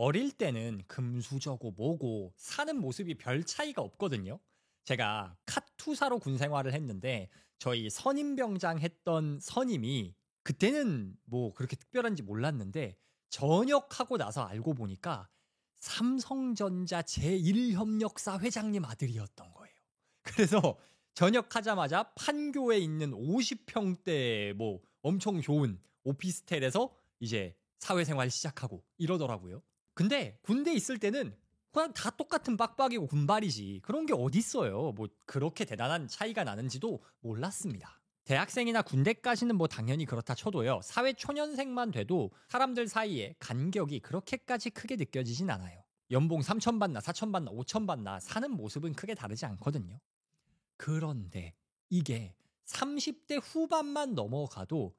어릴 때는 금수저고 뭐고 사는 모습이 별 차이가 없거든요. 제가 카투사로 군 생활을 했는데 저희 선임병장 했던 선임이 그때는 뭐 그렇게 특별한지 몰랐는데 전역하고 나서 알고 보니까 삼성전자 제1협력사 회장님 아들이었던 거예요. 그래서 전역하자마자 판교에 있는 50평대 뭐 엄청 좋은 오피스텔에서 이제 사회생활 시작하고 이러더라고요. 근데 군대 있을 때는 그냥 다 똑같은 빡빡이고 군발이지. 그런 게 어딨어요. 뭐 그렇게 대단한 차이가 나는지도 몰랐습니다. 대학생이나 군대까지는 뭐 당연히 그렇다 쳐도요. 사회 초년생만 돼도 사람들 사이에 간격이 그렇게까지 크게 느껴지진 않아요. 연봉 3천 받나 4천 받나 5천 받나 사는 모습은 크게 다르지 않거든요. 그런데 이게 30대 후반만 넘어가도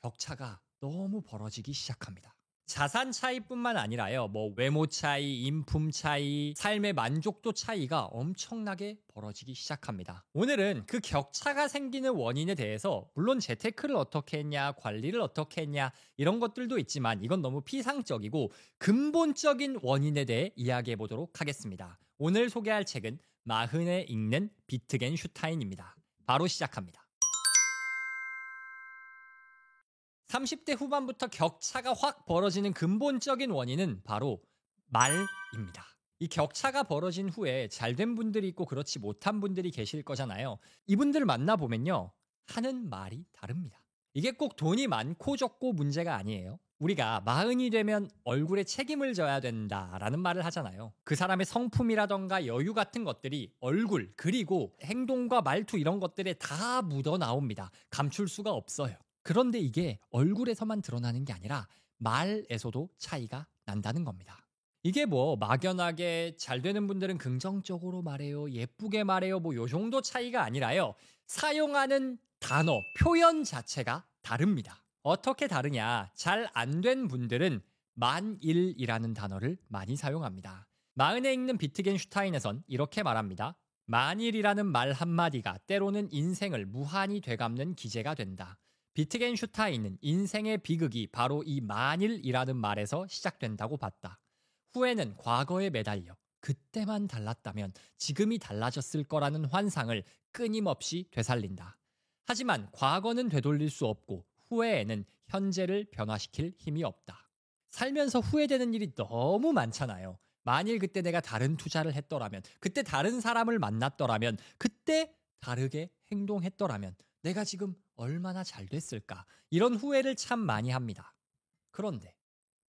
격차가 너무 벌어지기 시작합니다. 자산 차이뿐만 아니라요. 뭐 외모 차이, 인품 차이, 삶의 만족도 차이가 엄청나게 벌어지기 시작합니다. 오늘은 그 격차가 생기는 원인에 대해서 물론 재테크를 어떻게 했냐, 관리를 어떻게 했냐 이런 것들도 있지만 이건 너무 피상적이고 근본적인 원인에 대해 이야기해 보도록 하겠습니다. 오늘 소개할 책은 마흔에 읽는 비트겐슈타인입니다. 바로 시작합니다. 30대 후반부터 격차가 확 벌어지는 근본적인 원인은 바로 말입니다. 이 격차가 벌어진 후에 잘된 분들이 있고 그렇지 못한 분들이 계실 거잖아요. 이분들 만나보면요. 하는 말이 다릅니다. 이게 꼭 돈이 많고 적고 문제가 아니에요. 우리가 마흔이 되면 얼굴에 책임을 져야 된다라는 말을 하잖아요. 그 사람의 성품이라던가 여유 같은 것들이 얼굴 그리고 행동과 말투 이런 것들에 다 묻어 나옵니다. 감출 수가 없어요. 그런데 이게 얼굴에서만 드러나는 게 아니라 말에서도 차이가 난다는 겁니다. 이게 뭐 막연하게 잘 되는 분들은 긍정적으로 말해요, 예쁘게 말해요, 뭐 요 정도 차이가 아니라요. 사용하는 단어, 표현 자체가 다릅니다. 어떻게 다르냐? 잘 안 된 분들은 만일이라는 단어를 많이 사용합니다. 마흔에 읽는 비트겐슈타인에선 이렇게 말합니다. 만일이라는 말 한마디가 때로는 인생을 무한히 되갚는 기제가 된다. 비트겐슈타인은 인생의 비극이 바로 이 만일이라는 말에서 시작된다고 봤다. 후에는 과거에 매달려 그때만 달랐다면 지금이 달라졌을 거라는 환상을 끊임없이 되살린다. 하지만 과거는 되돌릴 수 없고 후회에는 현재를 변화시킬 힘이 없다. 살면서 후회되는 일이 너무 많잖아요. 만일 그때 내가 다른 투자를 했더라면, 그때 다른 사람을 만났더라면, 그때 다르게 행동했더라면 내가 지금 얼마나 잘 됐을까? 이런 후회를 참 많이 합니다. 그런데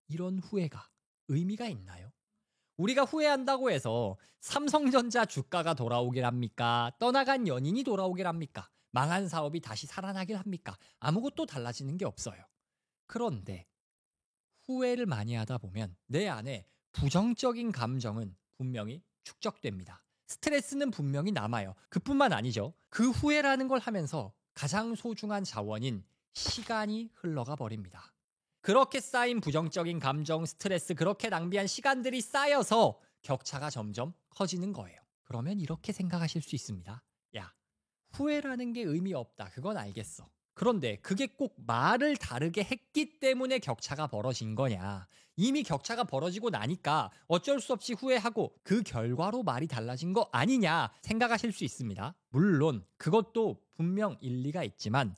이런 후회가 의미가 있나요? 우리가 후회한다고 해서 삼성전자 주가가 돌아오길 합니까? 떠나간 연인이 돌아오길 합니까? 망한 사업이 다시 살아나길 합니까? 아무것도 달라지는 게 없어요. 그런데 후회를 많이 하다 보면 내 안에 부정적인 감정은 분명히 축적됩니다. 스트레스는 분명히 남아요. 그뿐만 아니죠. 그 후회라는 걸 하면서 가장 소중한 자원인 시간이 흘러가 버립니다. 그렇게 쌓인 부정적인 감정, 스트레스, 그렇게 낭비한 시간들이 쌓여서 격차가 점점 커지는 거예요. 그러면 이렇게 생각하실 수 있습니다. 야, 후회라는 게 의미 없다. 그건 알겠어. 그런데 그게 꼭 말을 다르게 했기 때문에 격차가 벌어진 거냐. 이미 격차가 벌어지고 나니까 어쩔 수 없이 후회하고 그 결과로 말이 달라진 거 아니냐 생각하실 수 있습니다. 물론 그것도 분명 일리가 있지만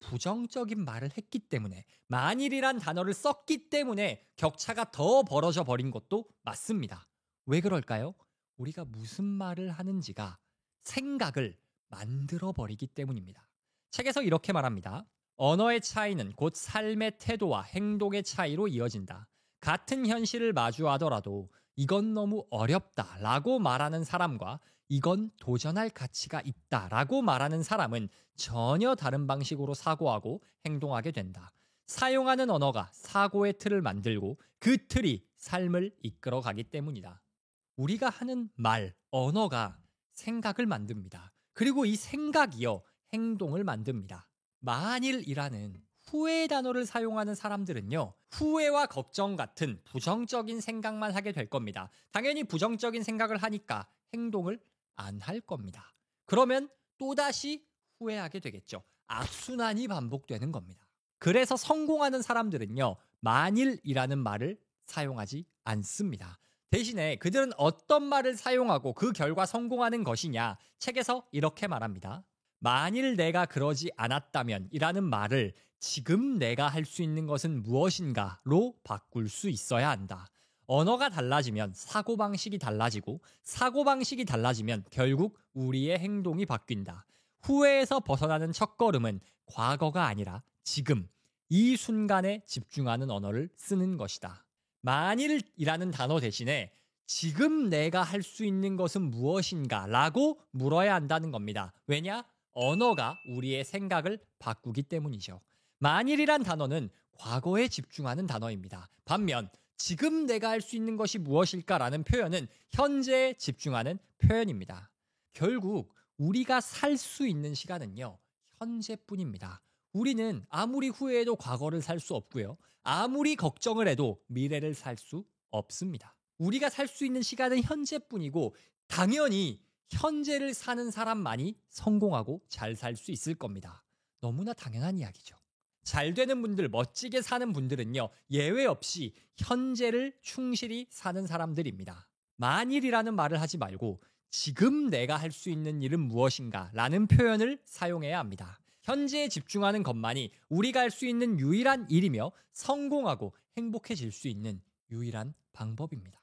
부정적인 말을 했기 때문에 만일이란 단어를 썼기 때문에 격차가 더 벌어져 버린 것도 맞습니다. 왜 그럴까요? 우리가 무슨 말을 하는지가 생각을 만들어 버리기 때문입니다. 책에서 이렇게 말합니다. 언어의 차이는 곧 삶의 태도와 행동의 차이로 이어진다. 같은 현실을 마주하더라도 이건 너무 어렵다라고 말하는 사람과 이건 도전할 가치가 있다라고 말하는 사람은 전혀 다른 방식으로 사고하고 행동하게 된다. 사용하는 언어가 사고의 틀을 만들고 그 틀이 삶을 이끌어가기 때문이다. 우리가 하는 말, 언어가 생각을 만듭니다. 그리고 이 생각이요, 행동을 만듭니다. 만일이라는 후회의 단어를 사용하는 사람들은요, 후회와 걱정 같은 부정적인 생각만 하게 될 겁니다. 당연히 부정적인 생각을 하니까 행동을 안 할 겁니다. 그러면 또다시 후회하게 되겠죠. 악순환이 반복되는 겁니다. 그래서 성공하는 사람들은요, 만일이라는 말을 사용하지 않습니다. 대신에 그들은 어떤 말을 사용하고 그 결과 성공하는 것이냐, 책에서 이렇게 말합니다. 만일 내가 그러지 않았다면 이라는 말을 지금 내가 할 수 있는 것은 무엇인가로 바꿀 수 있어야 한다. 언어가 달라지면 사고방식이 달라지고 사고방식이 달라지면 결국 우리의 행동이 바뀐다. 후회에서 벗어나는 첫걸음은 과거가 아니라 지금, 이 순간에 집중하는 언어를 쓰는 것이다. 만일이라는 단어 대신에 지금 내가 할 수 있는 것은 무엇인가 라고 물어야 한다는 겁니다. 왜냐? 언어가 우리의 생각을 바꾸기 때문이죠. 만일이란 단어는 과거에 집중하는 단어입니다. 반면 지금 내가 할 수 있는 것이 무엇일까라는 표현은 현재에 집중하는 표현입니다. 결국 우리가 살 수 있는 시간은요, 현재뿐입니다. 우리는 아무리 후회해도 과거를 살 수 없고요. 아무리 걱정을 해도 미래를 살 수 없습니다. 우리가 살 수 있는 시간은 현재뿐이고 당연히 현재를 사는 사람만이 성공하고 잘 살 수 있을 겁니다. 너무나 당연한 이야기죠. 잘 되는 분들, 멋지게 사는 분들은요, 예외 없이 현재를 충실히 사는 사람들입니다. 만일이라는 말을 하지 말고 지금 내가 할 수 있는 일은 무엇인가 라는 표현을 사용해야 합니다. 현재에 집중하는 것만이 우리가 할 수 있는 유일한 일이며 성공하고 행복해질 수 있는 유일한 방법입니다.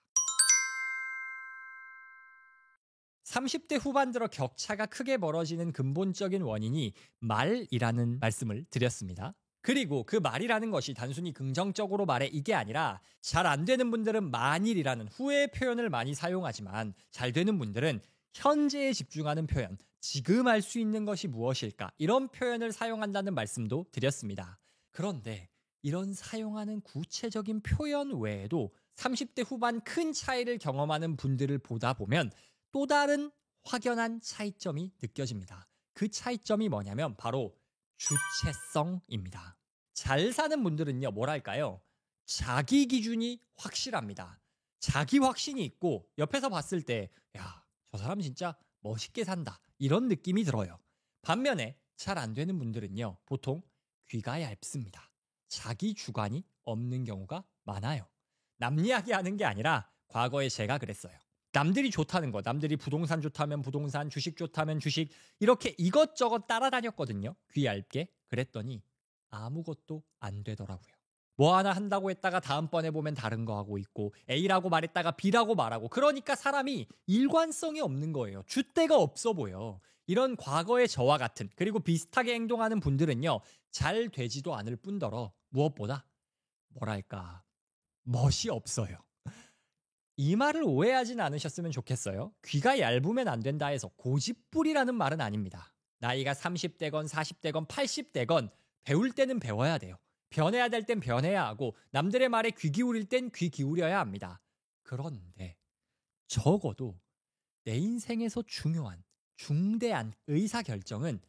30대 후반 들어 격차가 크게 벌어지는 근본적인 원인이 말이라는 말씀을 드렸습니다. 그리고 그 말이라는 것이 단순히 긍정적으로 말해 이게 아니라 잘 안 되는 분들은 만일이라는 후회의 표현을 많이 사용하지만 잘 되는 분들은 현재에 집중하는 표현, 지금 할 수 있는 것이 무엇일까? 이런 표현을 사용한다는 말씀도 드렸습니다. 그런데 이런 사용하는 구체적인 표현 외에도 30대 후반 큰 차이를 경험하는 분들을 보다 보면 또 다른 확연한 차이점이 느껴집니다. 그 차이점이 뭐냐면 바로 주체성입니다. 잘 사는 분들은요, 뭐랄까요? 자기 기준이 확실합니다. 자기 확신이 있고 옆에서 봤을 때 야, 저 사람 진짜 멋있게 산다. 이런 느낌이 들어요. 반면에 잘 안 되는 분들은요, 보통 귀가 얇습니다. 자기 주관이 없는 경우가 많아요. 남 이야기하는 게 아니라 과거에 제가 그랬어요. 남들이 좋다는 거, 남들이 부동산 좋다면 부동산, 주식 좋다면 주식, 이렇게 이것저것 따라다녔거든요. 귀 얇게. 그랬더니 아무것도 안 되더라고요. 뭐 하나 한다고 했다가 다음번에 보면 다른 거 하고 있고 A라고 말했다가 B라고 말하고, 그러니까 사람이 일관성이 없는 거예요. 줏대가 없어 보여. 이런 과거의 저와 같은, 그리고 비슷하게 행동하는 분들은요, 잘 되지도 않을 뿐더러 무엇보다 뭐랄까, 멋이 없어요. 이 말을 오해하진 않으셨으면 좋겠어요. 귀가 얇으면 안 된다 해서 고집부리라는 말은 아닙니다. 나이가 30대건 40대건 80대건 배울 때는 배워야 돼요. 변해야 될 땐 변해야 하고 남들의 말에 귀 기울일 땐 귀 기울여야 합니다. 그런데 적어도 내 인생에서 중요한, 중대한 의사결정은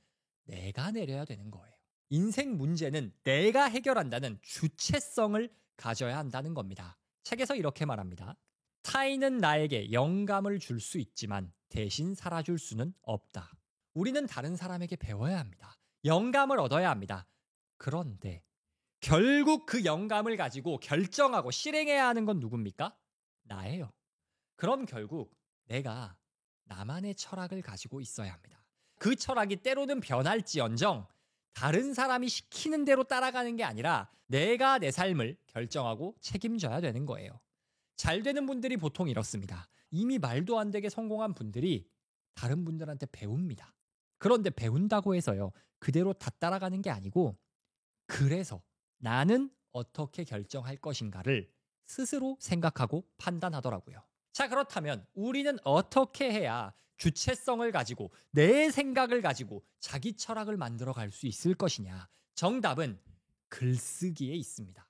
내가 내려야 되는 거예요. 인생 문제는 내가 해결한다는 주체성을 가져야 한다는 겁니다. 책에서 이렇게 말합니다. 타인은 나에게 영감을 줄 수 있지만 대신 살아줄 수는 없다. 우리는 다른 사람에게 배워야 합니다. 영감을 얻어야 합니다. 그런데 결국 그 영감을 가지고 결정하고 실행해야 하는 건 누굽니까? 나예요. 그럼 결국 내가 나만의 철학을 가지고 있어야 합니다. 그 철학이 때로는 변할지언정 다른 사람이 시키는 대로 따라가는 게 아니라 내가 내 삶을 결정하고 책임져야 되는 거예요. 잘 되는 분들이 보통 이렇습니다. 이미 말도 안 되게 성공한 분들이 다른 분들한테 배웁니다. 그런데 배운다고 해서요, 그대로 다 따라가는 게 아니고, 그래서 나는 어떻게 결정할 것인가를 스스로 생각하고 판단하더라고요. 자, 그렇다면 우리는 어떻게 해야 주체성을 가지고 내 생각을 가지고 자기 철학을 만들어 갈 수 있을 것이냐? 정답은 글쓰기에 있습니다.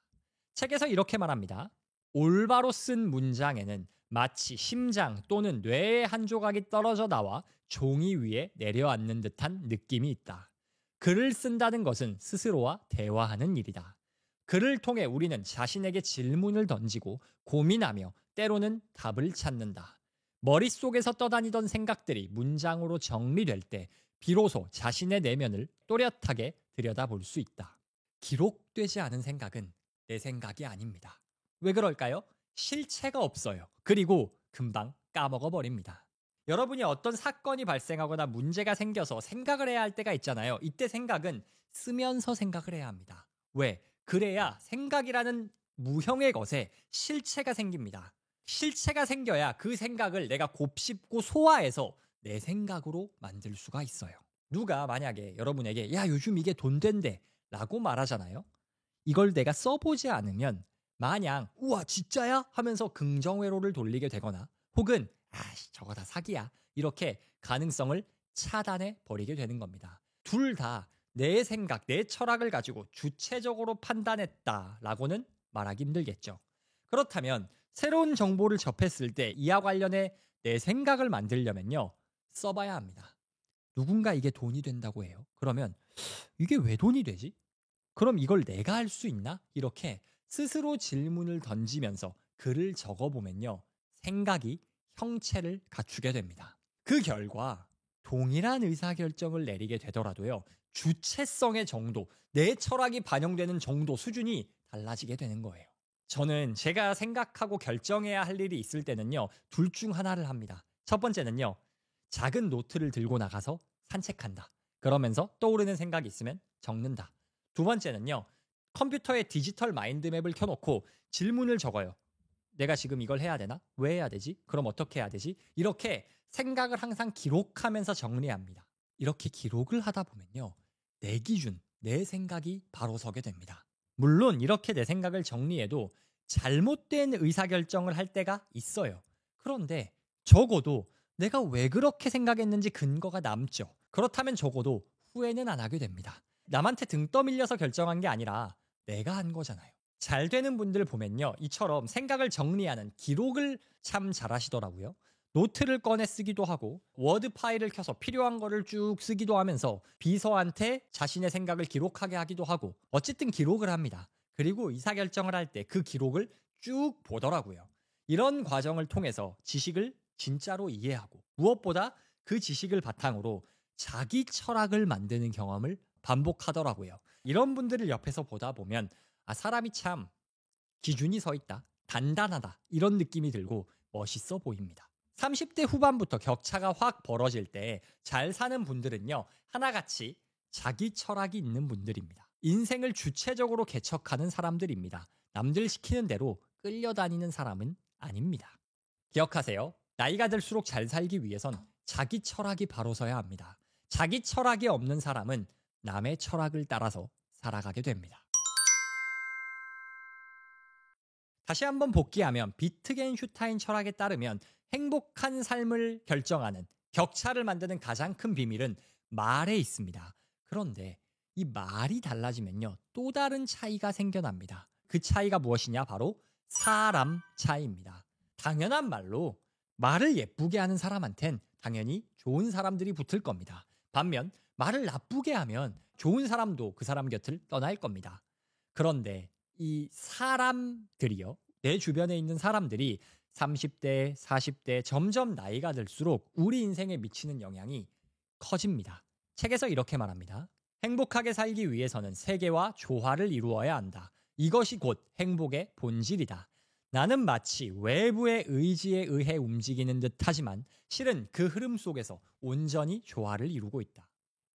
책에서 이렇게 말합니다. 올바로 쓴 문장에는 마치 심장 또는 뇌의 한 조각이 떨어져 나와 종이 위에 내려앉는 듯한 느낌이 있다. 글을 쓴다는 것은 스스로와 대화하는 일이다. 글을 통해 우리는 자신에게 질문을 던지고 고민하며 때로는 답을 찾는다. 머릿속에서 떠다니던 생각들이 문장으로 정리될 때 비로소 자신의 내면을 또렷하게 들여다볼 수 있다. 기록되지 않은 생각은 내 생각이 아닙니다. 왜 그럴까요? 실체가 없어요. 그리고 금방 까먹어버립니다. 여러분이 어떤 사건이 발생하거나 문제가 생겨서 생각을 해야 할 때가 있잖아요. 이때 생각은 쓰면서 생각을 해야 합니다. 왜? 그래야 생각이라는 무형의 것에 실체가 생깁니다. 실체가 생겨야 그 생각을 내가 곱씹고 소화해서 내 생각으로 만들 수가 있어요. 누가 만약에 여러분에게 야 요즘 이게 돈 된대 라고 말하잖아요. 이걸 내가 써보지 않으면 마냥 우와 진짜야? 하면서 긍정회로를 돌리게 되거나 혹은 아씨 저거 다 사기야 이렇게 가능성을 차단해 버리게 되는 겁니다. 둘 다 내 생각, 내 철학을 가지고 주체적으로 판단했다라고는 말하기 힘들겠죠. 그렇다면 새로운 정보를 접했을 때 이와 관련해 내 생각을 만들려면요. 써봐야 합니다. 누군가 이게 돈이 된다고 해요. 그러면 이게 왜 돈이 되지? 그럼 이걸 내가 할 수 있나? 이렇게 스스로 질문을 던지면서 글을 적어보면요. 생각이 형체를 갖추게 됩니다. 그 결과 동일한 의사결정을 내리게 되더라도요. 주체성의 정도, 내 철학이 반영되는 정도 수준이 달라지게 되는 거예요. 저는 제가 생각하고 결정해야 할 일이 있을 때는요. 둘 중 하나를 합니다. 첫 번째는요. 작은 노트를 들고 나가서 산책한다. 그러면서 떠오르는 생각이 있으면 적는다. 두 번째는요. 컴퓨터에 디지털 마인드맵을 켜놓고 질문을 적어요. 내가 지금 이걸 해야 되나? 왜 해야 되지? 그럼 어떻게 해야 되지? 이렇게 생각을 항상 기록하면서 정리합니다. 이렇게 기록을 하다 보면요. 내 기준, 내 생각이 바로 서게 됩니다. 물론 이렇게 내 생각을 정리해도 잘못된 의사결정을 할 때가 있어요. 그런데 적어도 내가 왜 그렇게 생각했는지 근거가 남죠. 그렇다면 적어도 후회는 안 하게 됩니다. 남한테 등 떠밀려서 결정한 게 아니라 내가 한 거잖아요. 잘 되는 분들 보면요. 이처럼 생각을 정리하는 기록을 참 잘하시더라고요. 노트를 꺼내 쓰기도 하고 워드 파일을 켜서 필요한 거를 쭉 쓰기도 하면서 비서한테 자신의 생각을 기록하게 하기도 하고 어쨌든 기록을 합니다. 그리고 의사결정을 할 때 그 기록을 쭉 보더라고요. 이런 과정을 통해서 지식을 진짜로 이해하고 무엇보다 그 지식을 바탕으로 자기 철학을 만드는 경험을 반복하더라고요. 이런 분들을 옆에서 보다 보면 사람이 참 기준이 서 있다, 단단하다 이런 느낌이 들고 멋있어 보입니다. 30대 후반부터 격차가 확 벌어질 때 잘 사는 분들은요. 하나같이 자기 철학이 있는 분들입니다. 인생을 주체적으로 개척하는 사람들입니다. 남들 시키는 대로 끌려다니는 사람은 아닙니다. 기억하세요. 나이가 들수록 잘 살기 위해선 자기 철학이 바로 서야 합니다. 자기 철학이 없는 사람은 남의 철학을 따라서 살아가게 됩니다. 다시 한번 복귀하면 비트겐슈타인 철학에 따르면 행복한 삶을 결정하는 격차를 만드는 가장 큰 비밀은 말에 있습니다. 그런데 이 말이 달라지면요. 또 다른 차이가 생겨납니다. 그 차이가 무엇이냐? 바로 사람 차이입니다. 당연한 말로 말을 예쁘게 하는 사람한텐 당연히 좋은 사람들이 붙을 겁니다. 반면 말을 나쁘게 하면 좋은 사람도 그 사람 곁을 떠날 겁니다. 그런데 이 사람들이요. 내 주변에 있는 사람들이 30대, 40대 점점 나이가 들수록 우리 인생에 미치는 영향이 커집니다. 책에서 이렇게 말합니다. 행복하게 살기 위해서는 세계와 조화를 이루어야 한다. 이것이 곧 행복의 본질이다. 나는 마치 외부의 의지에 의해 움직이는 듯 하지만 실은 그 흐름 속에서 온전히 조화를 이루고 있다.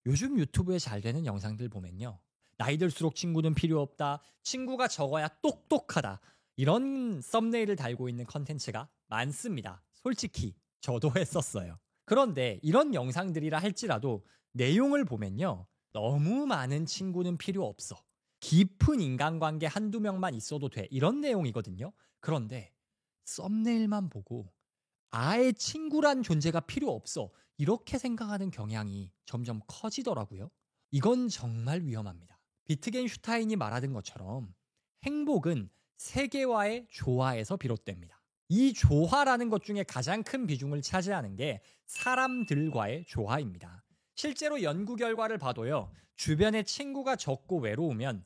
요즘 유튜브에 잘 되는 영상들 보면요. 나이 들수록 친구는 필요 없다. 친구가 적어야 똑똑하다. 이런 썸네일을 달고 있는 컨텐츠가 많습니다. 솔직히 저도 했었어요. 그런데 이런 영상들이라 할지라도 내용을 보면요. 너무 많은 친구는 필요 없어. 깊은 인간관계 한두 명만 있어도 돼. 이런 내용이거든요. 그런데 썸네일만 보고 아예 친구란 존재가 필요 없어. 이렇게 생각하는 경향이 점점 커지더라고요. 이건 정말 위험합니다. 비트겐슈타인이 말하던 것처럼 행복은 세계와의 조화에서 비롯됩니다. 이 조화라는 것 중에 가장 큰 비중을 차지하는 게 사람들과의 조화입니다. 실제로 연구 결과를 봐도요. 주변에 친구가 적고 외로우면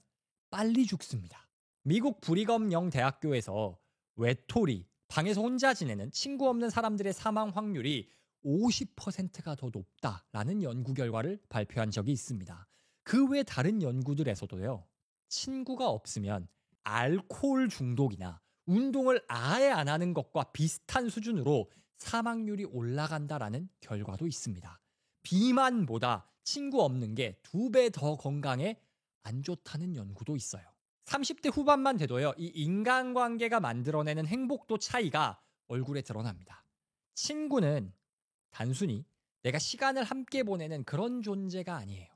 빨리 죽습니다. 미국 브리검 영 대학교에서 외톨이, 방에서 혼자 지내는 친구 없는 사람들의 사망 확률이 50%가 더 높다라는 연구 결과를 발표한 적이 있습니다. 그 외 다른 연구들에서도요. 친구가 없으면 알코올 중독이나 운동을 아예 안 하는 것과 비슷한 수준으로 사망률이 올라간다라는 결과도 있습니다. 비만보다 친구 없는 게 2배 더 건강에 안 좋다는 연구도 있어요. 30대 후반만 돼도요, 이 인간관계가 만들어내는 행복도 차이가 얼굴에 드러납니다. 친구는 단순히 내가 시간을 함께 보내는 그런 존재가 아니에요.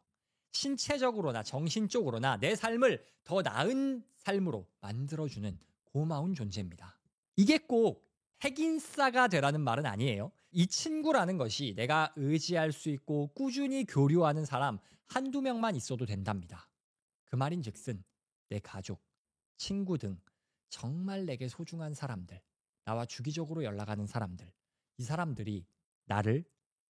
신체적으로나 정신적으로나 내 삶을 더 나은 삶으로 만들어주는 고마운 존재입니다. 이게 꼭 핵인싸가 되라는 말은 아니에요. 이 친구라는 것이 내가 의지할 수 있고 꾸준히 교류하는 사람 한두 명만 있어도 된답니다. 그 말인즉슨 내 가족, 친구 등 정말 내게 소중한 사람들, 나와 주기적으로 연락하는 사람들, 이 사람들이 나를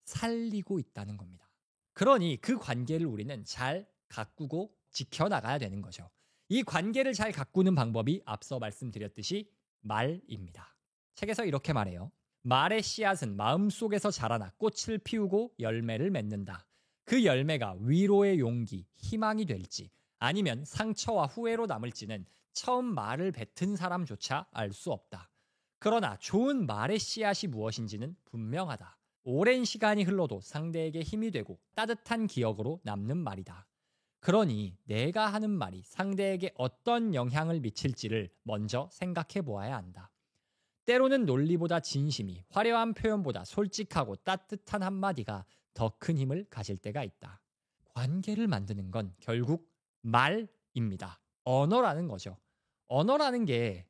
살리고 있다는 겁니다. 그러니 그 관계를 우리는 잘 가꾸고 지켜나가야 되는 거죠. 이 관계를 잘 가꾸는 방법이 앞서 말씀드렸듯이 말입니다. 책에서 이렇게 말해요. 말의 씨앗은 마음속에서 자라나 꽃을 피우고 열매를 맺는다. 그 열매가 위로의 용기, 희망이 될지 아니면 상처와 후회로 남을지는 처음 말을 뱉은 사람조차 알 수 없다. 그러나 좋은 말의 씨앗이 무엇인지는 분명하다. 오랜 시간이 흘러도 상대에게 힘이 되고 따뜻한 기억으로 남는 말이다. 그러니 내가 하는 말이 상대에게 어떤 영향을 미칠지를 먼저 생각해 보아야 한다. 때로는 논리보다 진심이, 화려한 표현보다 솔직하고 따뜻한 한마디가 더 큰 힘을 가질 때가 있다. 관계를 만드는 건 결국 말입니다. 언어라는 거죠. 언어라는 게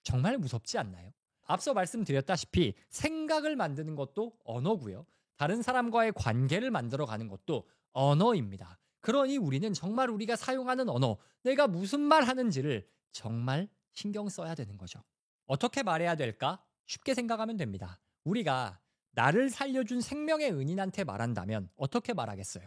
정말 무섭지 않나요? 앞서 말씀드렸다시피 생각을 만드는 것도 언어고요. 다른 사람과의 관계를 만들어가는 것도 언어입니다. 그러니 우리는 정말 우리가 사용하는 언어, 내가 무슨 말 하는지를 정말 신경 써야 되는 거죠. 어떻게 말해야 될까? 쉽게 생각하면 됩니다. 우리가 나를 살려준 생명의 은인한테 말한다면 어떻게 말하겠어요?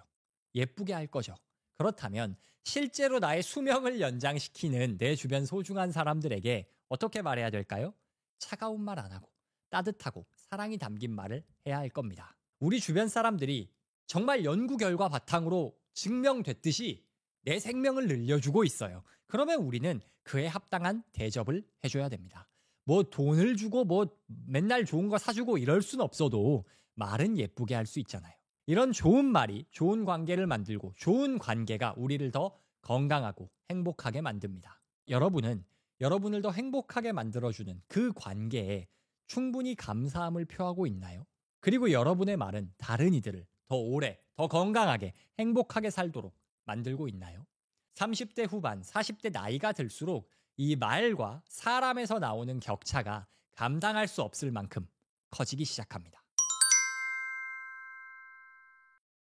예쁘게 할 거죠. 그렇다면 실제로 나의 수명을 연장시키는 내 주변 소중한 사람들에게 어떻게 말해야 될까요? 차가운 말 안 하고 따뜻하고 사랑이 담긴 말을 해야 할 겁니다. 우리 주변 사람들이 정말 연구 결과 바탕으로 증명됐듯이 내 생명을 늘려주고 있어요. 그러면 우리는 그에 합당한 대접을 해줘야 됩니다. 뭐 돈을 주고 뭐 맨날 좋은 거 사주고 이럴 순 없어도 말은 예쁘게 할 수 있잖아요. 이런 좋은 말이 좋은 관계를 만들고 좋은 관계가 우리를 더 건강하고 행복하게 만듭니다. 여러분은 여러분을 더 행복하게 만들어주는 그 관계에 충분히 감사함을 표하고 있나요? 그리고 여러분의 말은 다른 이들을 더 오래, 더 건강하게, 행복하게 살도록 만들고 있나요? 30대 후반, 40대 나이가 들수록 이 말과 사람에서 나오는 격차가 감당할 수 없을 만큼 커지기 시작합니다.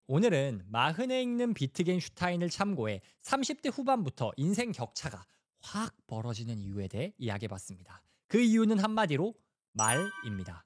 오늘은 마흔에 읽는 비트겐슈타인을 참고해 30대 후반부터 인생 격차가 확 벌어지는 이유에 대해 이야기해봤습니다. 그 이유는 한마디로 말입니다.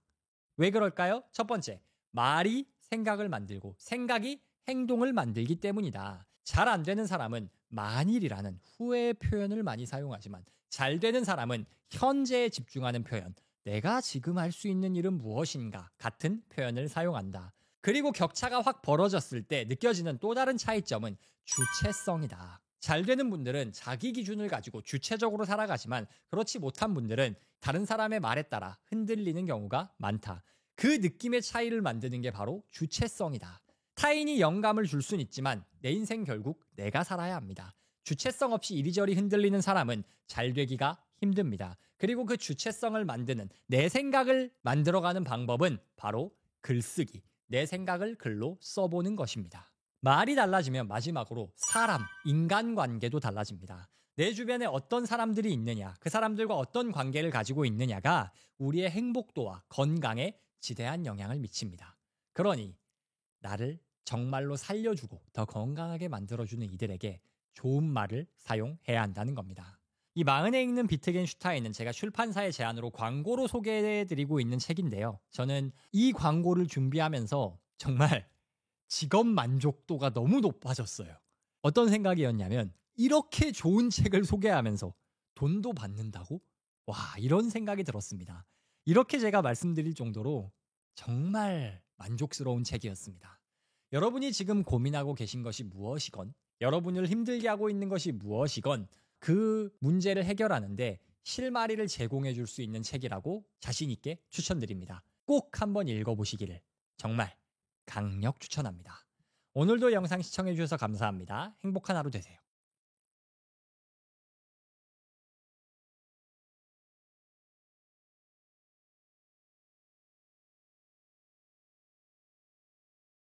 왜 그럴까요? 첫 번째, 말이 생각을 만들고 생각이 행동을 만들기 때문이다. 잘 안 되는 사람은 만일이라는 후회의 표현을 많이 사용하지만 잘 되는 사람은 현재에 집중하는 표현, 내가 지금 할 수 있는 일은 무엇인가 같은 표현을 사용한다. 그리고 격차가 확 벌어졌을 때 느껴지는 또 다른 차이점은 주체성이다. 잘 되는 분들은 자기 기준을 가지고 주체적으로 살아가지만 그렇지 못한 분들은 다른 사람의 말에 따라 흔들리는 경우가 많다. 그 느낌의 차이를 만드는 게 바로 주체성이다. 타인이 영감을 줄 수는 있지만 내 인생 결국 내가 살아야 합니다. 주체성 없이 이리저리 흔들리는 사람은 잘 되기가 힘듭니다. 그리고 그 주체성을 만드는 내 생각을 만들어가는 방법은 바로 글쓰기. 내 생각을 글로 써보는 것입니다. 말이 달라지면 마지막으로 사람, 인간관계도 달라집니다. 내 주변에 어떤 사람들이 있느냐, 그 사람들과 어떤 관계를 가지고 있느냐가 우리의 행복도와 건강에 지대한 영향을 미칩니다. 그러니 나를 정말로 살려주고 더 건강하게 만들어주는 이들에게 좋은 말을 사용해야 한다는 겁니다. 이 마흔에 읽는 비트겐슈타인은 제가 출판사의 제안으로 광고로 소개해드리고 있는 책인데요. 저는 이 광고를 준비하면서 정말 직업 만족도가 너무 높아졌어요. 어떤 생각이었냐면 이렇게 좋은 책을 소개하면서 돈도 받는다고? 와, 이런 생각이 들었습니다. 이렇게 제가 말씀드릴 정도로 정말 만족스러운 책이었습니다. 여러분이 지금 고민하고 계신 것이 무엇이건, 여러분을 힘들게 하고 있는 것이 무엇이건 그 문제를 해결하는데 실마리를 제공해 줄 수 있는 책이라고 자신 있게 추천드립니다. 꼭 한번 읽어보시기를 정말 강력 추천합니다. 오늘도 영상 시청해 주셔서 감사합니다. 행복한 하루 되세요.